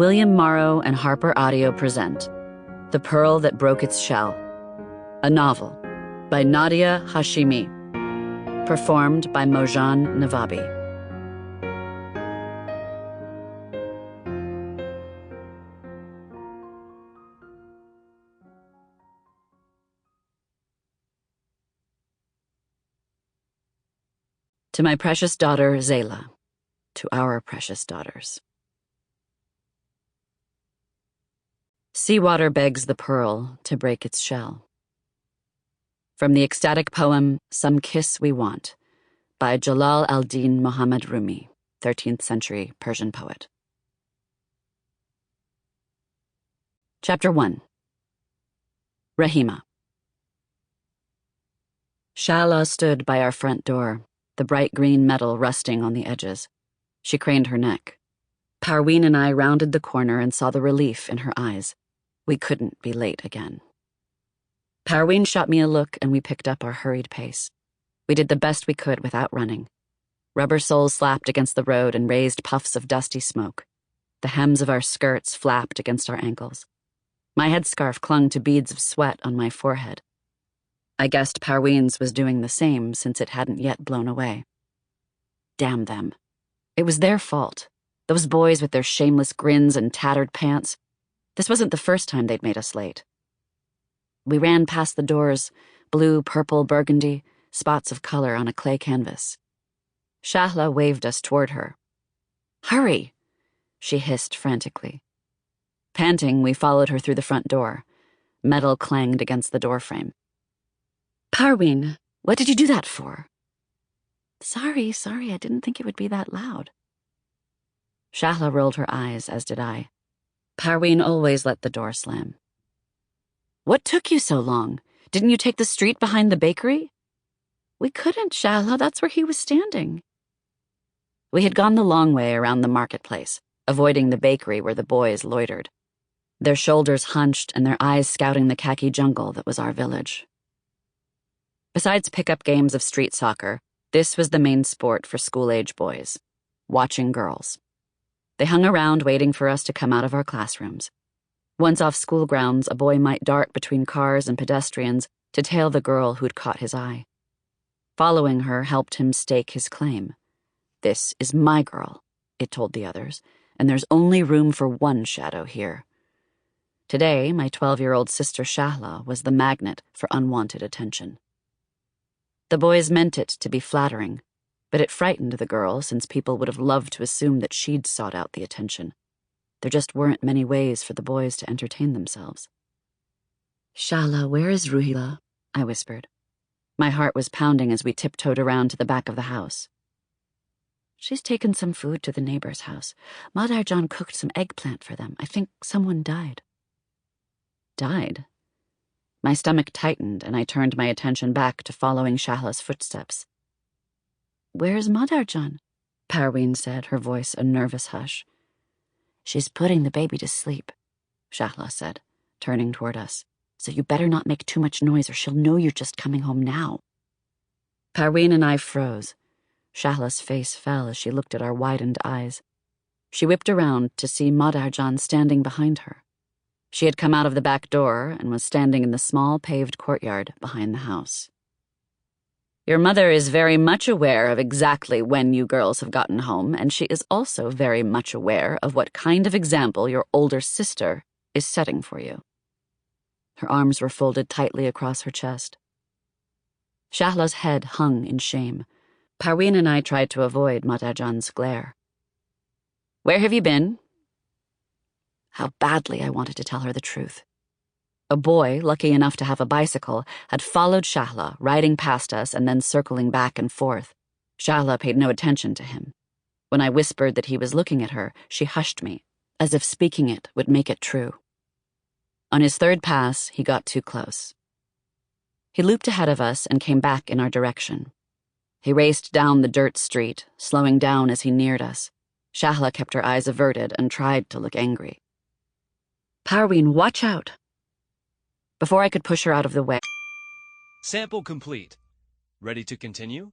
William Morrow and Harper Audio present The Pearl That Broke Its Shell, a novel by Nadia Hashimi, performed by Mozhan Navabi. To my precious daughter, Zayla, to our precious daughters. Seawater begs the pearl to break its shell. From the ecstatic poem, Some Kiss We Want, by Jalal al-Din Muhammad Rumi, 13th century Persian poet. Chapter 1. Rahima. Shahla stood by our front door, the bright green metal rusting on the edges. She craned her neck. Parween and I rounded the corner and saw the relief in her eyes. We couldn't be late again. Parween shot me a look and we picked up our hurried pace. We did the best we could without running. Rubber soles slapped against the road and raised puffs of dusty smoke. The hems of our skirts flapped against our ankles. My headscarf clung to beads of sweat on my forehead. I guessed Parween's was doing the same since it hadn't yet blown away. Damn them. It was their fault. Those boys with their shameless grins and tattered pants. This wasn't the first time they'd made us late. We ran past the doors, blue, purple, burgundy, spots of color on a clay canvas. Shahla waved us toward her. "Hurry!" she hissed frantically. Panting, we followed her through the front door. Metal clanged against the doorframe. "Parween, what did you do that for?" Sorry, I didn't think it would be that loud." Shahla rolled her eyes, as did I. Parween always let the door slam. "What took you so long? Didn't you take the street behind the bakery?" "We couldn't, Shahla, that's where he was standing." We had gone the long way around the marketplace, avoiding the bakery where the boys loitered, their shoulders hunched and their eyes scouting the khaki jungle that was our village. Besides pickup games of street soccer, this was the main sport for school-age boys, watching girls. They hung around waiting for us to come out of our classrooms. Once off school grounds, a boy might dart between cars and pedestrians to tail the girl who'd caught his eye. Following her helped him stake his claim. "This is my girl," it told the others, "and there's only room for one shadow here." Today, my 12-year-old sister Shahla was the magnet for unwanted attention. The boys meant it to be flattering, but it frightened the girl since people would have loved to assume that she'd sought out the attention. There just weren't many ways for the boys to entertain themselves. "Shahla, where is Ruhila?" I whispered. My heart was pounding as we tiptoed around to the back of the house. "She's taken some food to the neighbor's house. Madarjan cooked some eggplant for them. I think someone died." Died? My stomach tightened, and I turned my attention back to following Shahla's footsteps. "Where's Madarjan?" Parween said, her voice a nervous hush. "She's putting the baby to sleep," Shahla said, turning toward us. "So you better not make too much noise or she'll know you're just coming home now." Parween and I froze. Shahla's face fell as she looked at our widened eyes. She whipped around to see Madarjan standing behind her. She had come out of the back door and was standing in the small paved courtyard behind the house. "Your mother is very much aware of exactly when you girls have gotten home, and she is also very much aware of what kind of example your older sister is setting for you." Her arms were folded tightly across her chest. Shahla's head hung in shame. Parween and I tried to avoid Madarjan's glare. "Where have you been?" How badly I wanted to tell her the truth. A boy, lucky enough to have a bicycle, had followed Shahla, riding past us and then circling back and forth. Shahla paid no attention to him. When I whispered that he was looking at her, she hushed me, as if speaking it would make it true. On his third pass, he got too close. He looped ahead of us and came back in our direction. He raced down the dirt street, slowing down as he neared us. Shahla kept her eyes averted and tried to look angry. "Parween, watch out!" Before I could push her out of the way. Sample complete. Ready to continue?